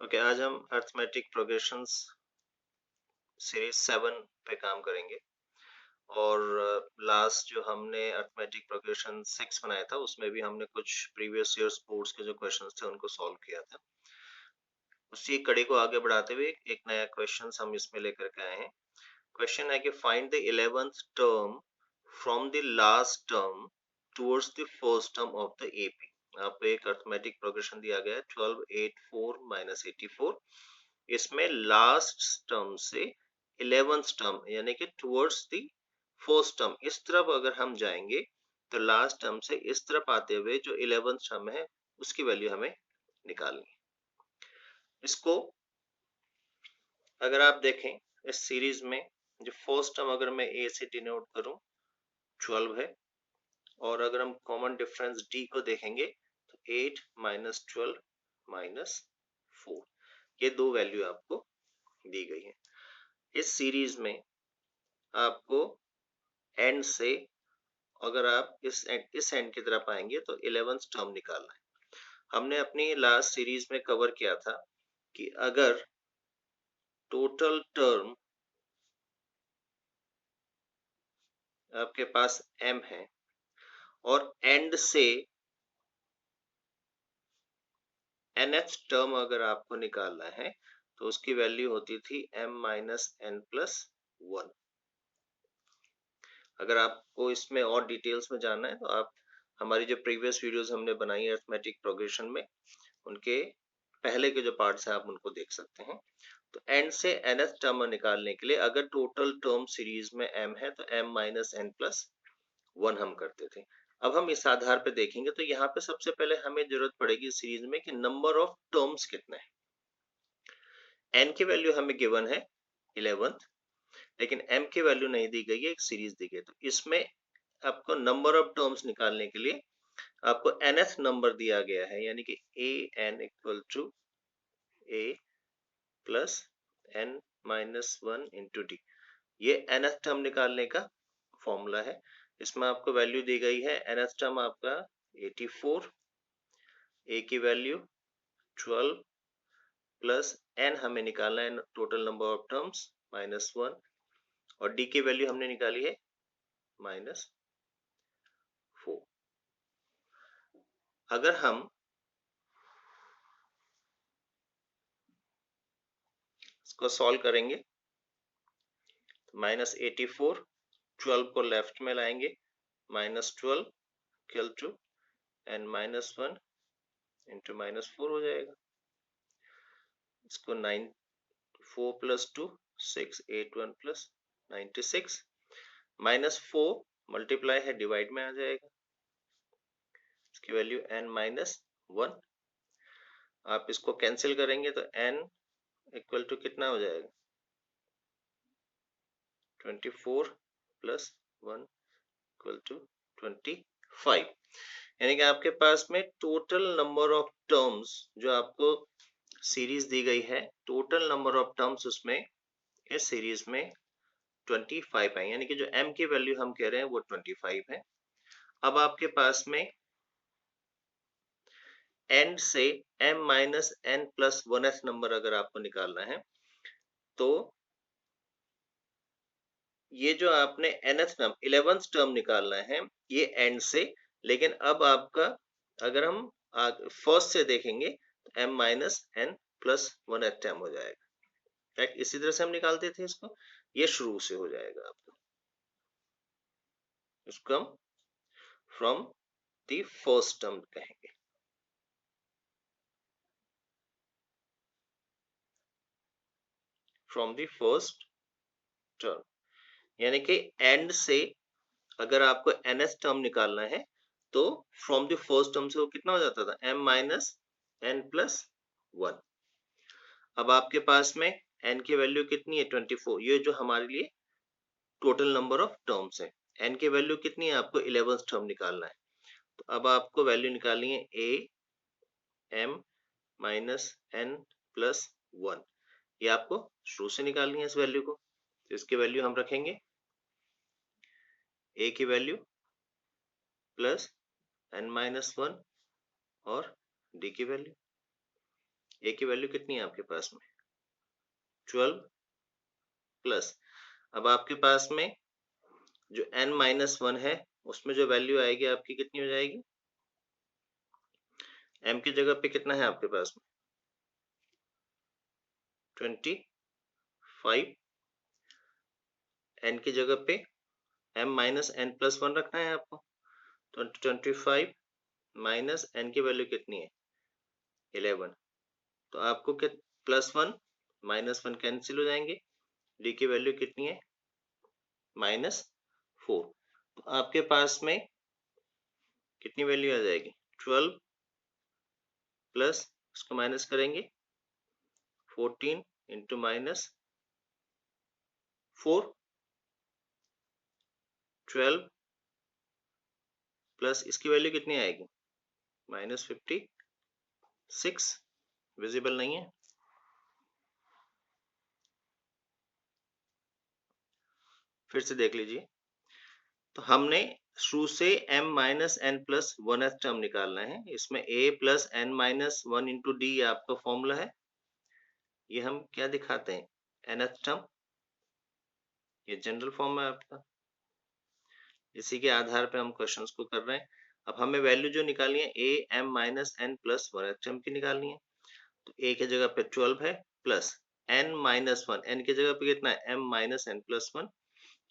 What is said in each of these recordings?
Okay, आज हम arithmetic progressions series 7 पे काम करेंगे और लास्ट जो हमने अरिथमेटिक प्रोग्रेशन 6 बनाया था उसमें भी हमने कुछ प्रीवियस ईयर्स बोर्ड्स के जो क्वेश्चंस थे उनको सॉल्व किया था। उसी कड़ी को आगे बढ़ाते हुए एक नया क्वेश्चन हम इसमें लेकर के आए हैं। क्वेश्चन है कि find the 11th term from the last term towards the first term of the AP. आपको एक अरिथमेटिक प्रोग्रेशन दिया गया है 12 8 4 - 84। इसमें लास्ट टर्म से 11th टर्म यानी कि टुवर्ड्स द फर्स्ट टर्म इस तरफ अगर हम जाएंगे तो लास्ट टर्म से इस तरफ आते हुए जो 11th टर्म है उसकी वैल्यू हमें निकालनी है। इसको अगर आप देखें इस सीरीज में जो फर्स्ट टर्म अगर मैं ए से डिनोट करूं 12 है और अगर हम कॉमन डिफरेंस डी को देखेंगे तो 8 - 12 - 4 ये दो वैल्यू आपको दी गई है। इस सीरीज में आपको एंड से अगर आप इस एंड की तरफ आएंगे तो 11th टर्म निकालना है। हमने अपनी लास्ट सीरीज में कवर किया था कि अगर टोटल टर्म आपके पास m है और एंड से nth टर्म अगर आपको निकालना है तो उसकी वैल्यू होती थी m - n+1। अगर आपको इसमें और डिटेल्स में जानना है तो आप हमारी जो प्रीवियस वीडियोस हमने बनाई है अरिथमेटिक प्रोग्रेशन में उनके पहले के जो पार्ट्स हैं आप उनको देख सकते हैं। तो एंड से nth टर्म निकालने के लिए अगर टोटल टर्म सीरीज में m है तो m - n+1 हम करते थे। अब हम इस आधार पे देखेंगे तो यहाँ पे सबसे पहले हमें जरूरत पड़ेगी सीरीज में कि नंबर ऑफ टर्म्स कितने हैं। n की वैल्यू हमें गिवन है 11 लेकिन m की वैल्यू नहीं दी गई है, एक सीरीज दी गई है। तो इसमें आपको नंबर ऑफ टर्म्स निकालने के लिए आपको nth नंबर दिया गया है यानी कि an equal to a plus n -1 into d. ये nth टर्म निकालने का फॉर्मूला है। इसमें आपको वैल्यू दी गई है nth टर्म आपका 84, a की वैल्यू 12 प्लस n हमें निकालना है टोटल नंबर ऑफ टर्म्स -1 और d की वैल्यू हमने निकाली है -4। अगर हम इसको सॉल्व करेंगे -84 12 को लेफ्ट में लाएंगे -12 इक्वल टू n -1 इंटू -4 हो जाएगा। इसको 9 4 + 2 6 8 1 + 96 -4 मल्टीप्लाई है डिवाइड में आ जाएगा। इसकी वैल्यू n -1। आप इसको कैंसिल करेंगे तो n इक्वल टू कितना हो जाएगा 24 + 1 इक्वल टू 25। यानी कि आपके पास में टोटल नंबर ऑफ टर्म्स जो आपको सीरीज दी गई है टोटल नंबर ऑफ टर्म्स उसमें इस सीरीज में 25 है यानी कि जो m की वैल्यू हम कह रहे हैं वो 25 है। अब आपके पास में एंड से m - n+1th नंबर अगर आपको निकालना है तो ये जो आपने nth टर्म 11th टर्म निकालना है ये एंड से, लेकिन अब आपका अगर हम फर्स्ट से देखेंगे तो m - n+1th टर्म हो जाएगा। राइट, इसी तरह से हम निकालते थे इसको, ये शुरू से हो जाएगा आपका। इसको हम फ्रॉम द फर्स्ट टर्म कहेंगे। फ्रॉम द फर्स्ट टर्म यानी कि एंड से अगर आपको nth टर्म निकालना है तो फ्रॉम द फर्स्ट टर्म से वो कितना हो जाता था m - n+1। अब आपके पास में n की वैल्यू कितनी है 24, ये जो हमारे लिए टोटल नंबर ऑफ टर्म्स है। n की वैल्यू कितनी है आपको 11th टर्म निकालना है तो अब आपको वैल्यू निकालनी है a m - n+1। ये आपको शुरू से निकालनी है इस वैल्यू को, तो इसकी वैल्यू हम रखेंगे a की वैल्यू प्लस n - 1 और d की वैल्यू। ए की वैल्यू कितनी है आपके पास में 12 प्लस, अब आपके पास में जो n-1 है उसमें जो वैल्यू आएगी आपकी कितनी हो जाएगी, m की जगह पे कितना है आपके पास में 25, n की जगह पे m-n+1 रखना है आपको, तो 25 माइनस n की वैल्यू कितनी है 11, तो आपको क्या +1 -1 कैंसिल हो जाएंगे, d की वैल्यू कितनी है -4, तो आपके पास में कितनी वैल्यू आ जाएगी 12 प्लस उसको माइनस करेंगे 14 इंटू -4, 12 प्लस इसकी वैल्यू कितनी आएगी -56, विजिबल नहीं है, फिर से देख लीजिए। तो हमने शुरू से m-n+1th टर्म निकालना है, इसमें a plus n-1 into D आपका फॉर्मूला है, ये हम क्या दिखाते हैं nth टर्म, ये जनरल फॉर्म है आपका, इसी के आधार पे हम क्वेश्चंस को कर रहे हैं। अब हमें वैल्यू जो निकालनी है am-n+1th टर्म की निकालनी है, तो a की जगह पे 12 है प्लस n-1, n की जगह पे कितना है m-n+1,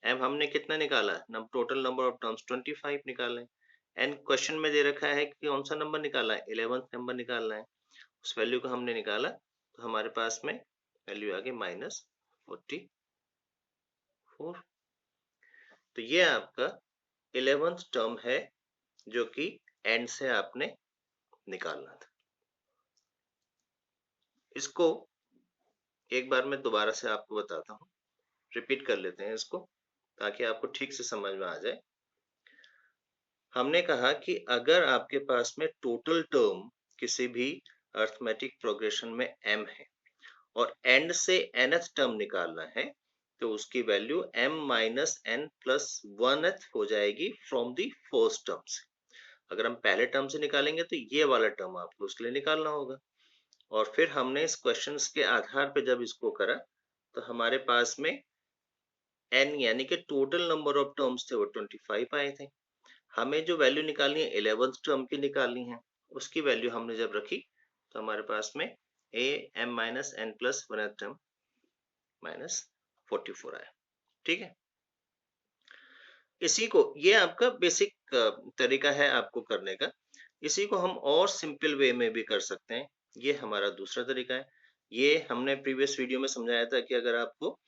m हमने कितना निकाला है टोटल नंबर ऑफ टर्म्स 25 निकाला है, n क्वेश्चन में दे रखा है कि कौन सा नंबर निकालना है 11th नंबर निकालना है, उस वैल्यू को हमने निकाला तो हमारे पास में वैल्यू आ गई -44, तो ये आपका 11th टर्म है जो कि एंड से आपने निकालना था। इसको एक बार मैं दोबारा से आपको बताता हूँ, रिपीट कर लेते हैं इसको ताकि आपको ठीक से समझ में आ जाए। हमने कहा कि अगर आपके पास में टोटल टर्म किसी भी अर्थमेटिक प्रोग्रेशन में m है और एंड से nth टर्म निकालना है तो उसकी वैल्यू m-n+1th हो जाएगी फ्रॉम दी फर्स्ट टर्म से। अगर हम पहले टर्म से निकालेंगे तो ये वाला टर्म आपको उसके लिए निकालना होगा, और फिर हमने इस क्वेश्चन के आधार पे जब इसको करा तो हमारे पास में n यानी कि टोटल नंबर ऑफ टर्म्स थे वो 25 आए थे, हमें जो वैल्यू निकालनी है 11th टर्म की निकालनी है, उसकी वैल्यू हमने जब रखी तो हमारे पास में am-n+1th टर्म -44 आया, ठीक है। इसी को, ये आपका बेसिक तरीका है आपको करने का, इसी को हम और सिंपल वे में भी कर सकते हैं, ये हमारा दूसरा तरीका है। ये हमने प्रीवियस वीडियो में समझाया था कि अगर आपको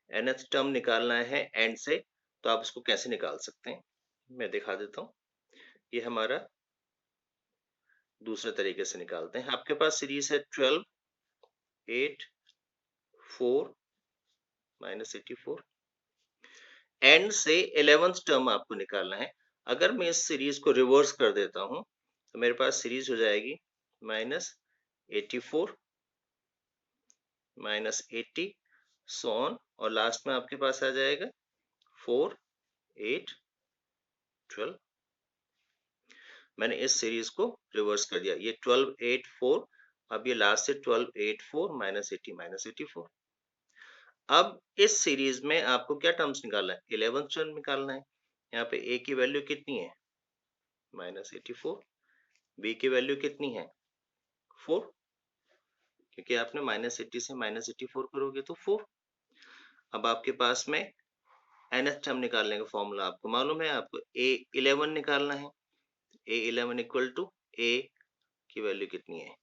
nth टर्म निकालना है एंड से तो आप उसको कैसे निकाल सकते हैं, मैं दिखा देता हूँ। ये हमारा दूसरे तरीके से निकालते हैं। आपके पास सीरीज है 12, 8, 4 -84, एंड से 11th टर्म आपको निकालना है। अगर मैं इस सीरीज को रिवर्स कर देता हूं तो मेरे पास सीरीज हो जाएगी -84 -80 सो ऑन, और लास्ट में आपके पास आ जाएगा 4, 8, 12। मैंने इस सीरीज को रिवर्स कर दिया, ये 12, 8, 4, अब ये लास्ट से 12, 8, 4 -80 -84। अब इस सीरीज में आपको क्या टर्म्स निकालना है 11th टर्म निकालना है। यहाँ पे a की वैल्यू कितनी है -84, b की वैल्यू कितनी है 4, क्योंकि आपने -80 से -84 करोगे तो 4। अब आपके पास में nth टर्म निकालने का फॉर्मूला आपको मालूम है, आपको a11 निकालना है, a11 इक्वल टू a की वैल्यू कितनी है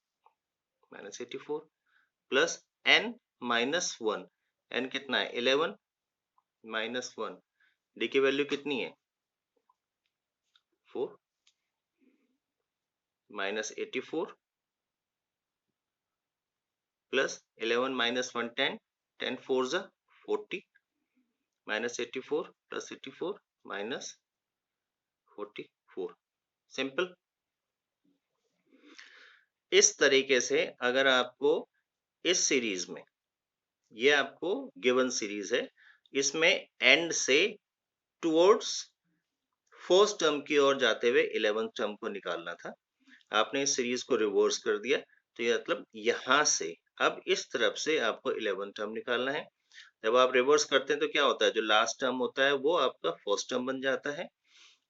-84 प्लस n-1, n कितना है 11 -1, d की वैल्यू कितनी है 4 -84 प्लस 11 -1 10, 10 4 जा 40, -84 प्लस 84 -44, सिंपल। इस तरीके से अगर आपको इस सीरीज में, ये आपको गिवन सीरीज है, इसमें एंड से टुवर्ड्स फर्स्ट टर्म की ओर जाते हुए 11th टर्म को निकालना था, आपने इस सीरीज को रिवर्स कर दिया तो ये मतलब यहाँ से अब इस तरफ से आपको 11 टर्म निकालना है। जब आप रिवर्स करते हैं तो क्या होता है, जो लास्ट टर्म होता है वो आपका फर्स्ट टर्म बन जाता है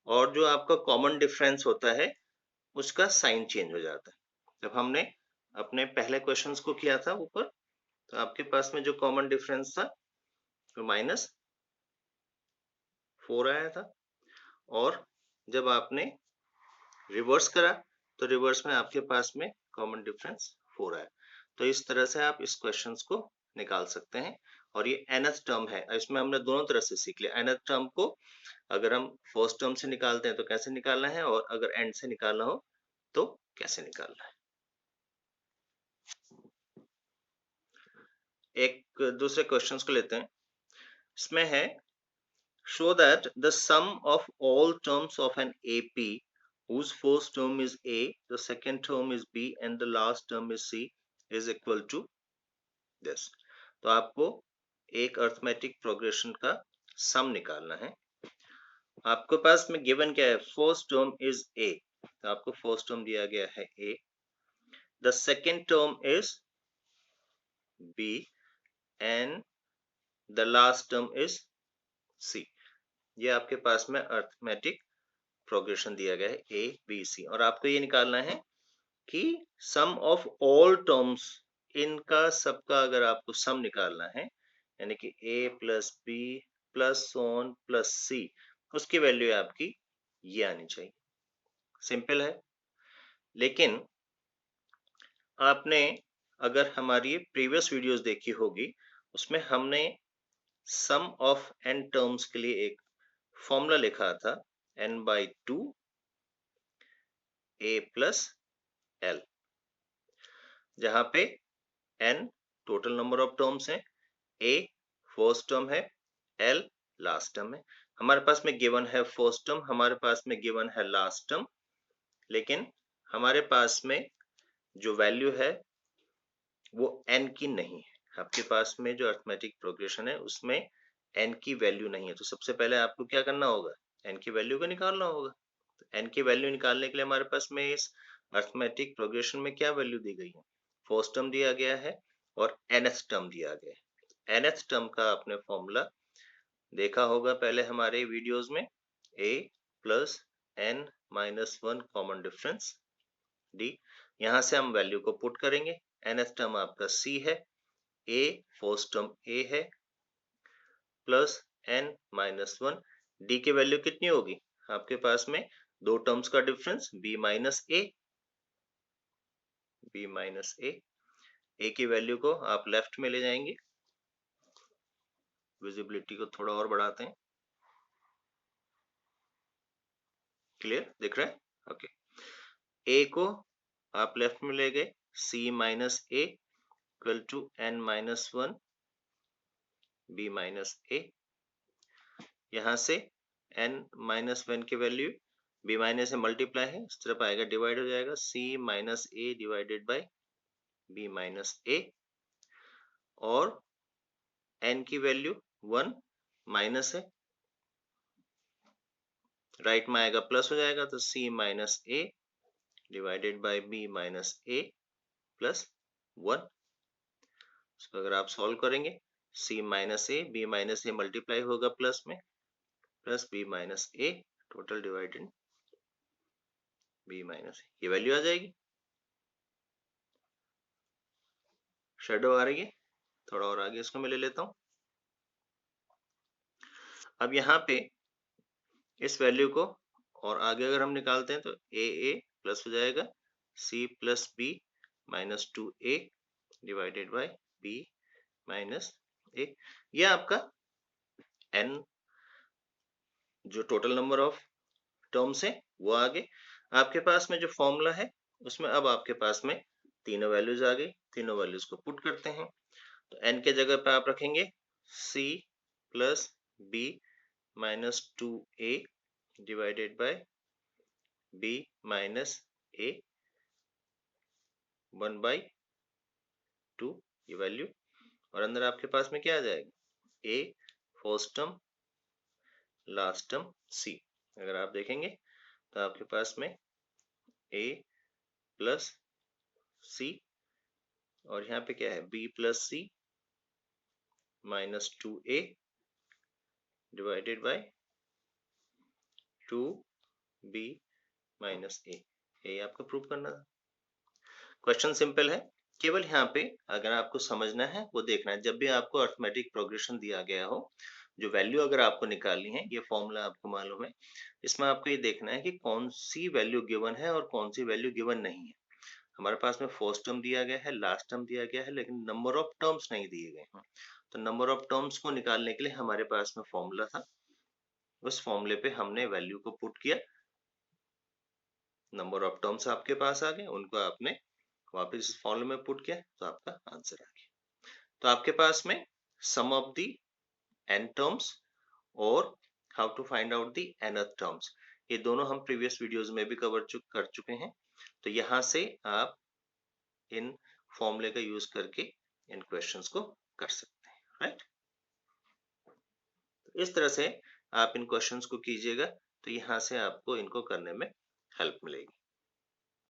और जो आपका कॉमन डिफरेंस होता है उसका साइन चेंज हो जाता है। जब हमने अपने पहले क्वेश्चंस को किया था ऊपर, तो आपके पास में जो कॉमन डिफरेंस था वो -4 आया था, और जब आपने रिवर्स करा तो रिवर्स में आपके पास में कॉमन डिफरेंस 4 आया। तो इस तरह से आप इस क्वेश्चंस को निकाल सकते हैं। और ये nth टर्म है, इसमें हमने दोनों तरह से सीख लिया। nth टर्म को अगर हम फर्स्ट टर्म से निकालते हैं तो कैसे निकालना है, और अगर एंड से निकालना हो तो कैसे निकालना है। एक दूसरे क्वेश्चंस को लेते हैं। इसमें है, show that the sum of all terms of an AP whose first term is A, the second term is B and the last term is C is equal to this। तो आपको एक arithmetic progression का सम निकालना है। आपके पास में given क्या है, फर्स्ट टर्म इज A, तो आपको फर्स्ट टर्म दिया गया है A, the second term is B and the last term is C। ये आपके पास में अर्थमेटिक प्रोग्रेशन दिया गया है A B C, और आपको ये निकालना है कि सम ऑफ ऑल टर्म्स, इनका सबका अगर आपको सम निकालना है, यानी कि A plus B plus so on plus C, उसकी वैल्यू आपकी ये आनी चाहिए। सिंपल है। लेकिन आपने अगर हमारी प्रीवियस वीडियोस देखी होगी, उसमें हमने सम ऑफ n टर्म्स के लिए एक फॉर्मूला लिखा था, n/2 a प्लस l, जहां पे n total number of terms हैं, a फर्स्ट टर्म है, l लास्ट टर्म है। हमारे पास में गिवन है फर्स्ट टर्म, हमारे पास में गिवन है लास्ट टर्म, लेकिन हमारे पास में जो वैल्यू है वो n की नहीं है। आपके पास में जो अर्थमेटिक प्रोग्रेशन है उसमें n की वैल्यू नहीं है, तो सबसे पहले आपको क्या करना होगा, n की वैल्यू को निकालना होगा। तो n की वैल्यू निकालने के लिए हमारे पास में इस अर्थमेटिक प्रोग्रेशन में क्या वैल्यू दी गई है, फर्स्ट टर्म दिया गया है और nth टर्म दिया गया है। nth टर्म का आपने फॉर्मूला देखा होगा पहले हमारे वीडियोस में, a plus n minus 1 common difference d। यहाँ से हम वैल्यू को पुट करेंगे। nth टर्म आपका c है, a फर्स्ट टर्म a है, प्लस n माइनस 1, d की वैल्यू कितनी होगी, आपके पास में दो टर्म्स का difference b minus a, b minus a की वैल्यू को आप लेफ्ट में ले जाएंगे। विजिबिलिटी को थोड़ा और बढ़ाते हैं, क्लियर दिख रहा है, ओके। a को आप लेफ्ट में ले गए, c minus a equal to n minus 1 b minus a। यहाँ से n माइनस 1 की वैल्यू b माइनस से मल्टीप्लाई है, इस तरफ आएगा, डिवाइड हो जाएगा, c minus a divided by b minus a, और n की वैल्यू 1 माइनस है, राइट में आएगा प्लस हो जाएगा, तो c minus a divided by b minus a plus 1। इसको अगर आप सॉल्व करेंगे, c minus a b minus a multiply होगा प्लस में, plus b minus a total divided b minus a, ये वैल्यू आ जाएगी। शेडो आ रही है, थोड़ा और आगे इसको मैं ले लेता हूँ। अब यहाँ पे इस वैल्यू को और आगे अगर हम निकालते हैं तो a प्लस हो जाएगा c plus b minus 2a divided by b minus a। ये आपका n जो टोटल नंबर ऑफ टर्म्स है वो आ गए। आपके पास में जो फॉर्मूला है उसमें अब आपके पास में तीनों वैल्यूज आ गई, तीनों वैल्यूज को पुट करते हैं। तो n के जगह पे आप रखेंगे c plus b minus 2a divided bye b minus a 1/2, ये वैल्यू, और अंदर आपके पास में क्या आ जाएगा, a first term last term c। अगर आप देखेंगे तो आपके पास में a प्लस c और यहाँ पे क्या है, b plus c minus 2a divided by 2b minus a। यही आपको प्रूव करना था। क्वेश्चन सिंपल है, केवल यहाँ पे अगर आपको समझना है वो देखना है। जब भी आपको अरिथमेटिक प्रोग्रेशन दिया गया हो, जो वैल्यू अगर आपको निकालनी है, ये फॉर्मूला आपको मालूम है, इसमें आपको ये देखना है कि कौन सी वैल्यू गिवन है और कौन सी वैल्यू गिवन नहीं है। हमारे पास में फर्स्ट टर्म दिया गया है, लास्ट टर्म दिया गया है, लेकिन नंबर ऑफ टर्म्स नहीं दिए गए हैं। तो नंबर ऑफ टर्म्स को निकालने के लिए हमारे पास में फॉर्मूला था, उस फॉर्मूले पे हमने वैल्यू को पुट किया, नंबर ऑफ टर्म्स आपके पास आ गए, उनको आपने वापस इस फॉर्मूले में पुट किया, तो आपका आंसर आ गया। तो आपके पास में sum of the n terms और how to find out the nth terms, ये दोनों हम प्रीवियस वीडियोस में भी कर चुके हैं। तो यहाँ से आप इन फॉर्मूले का यूज करके इन क्वेश्चंस को कर सकते हैं, राइट। तो इस तरह से आप इन क्वेश्चंस को कीजिएगा, तो यहाँ से आपको इनको करने में हेल्प मिलेगी।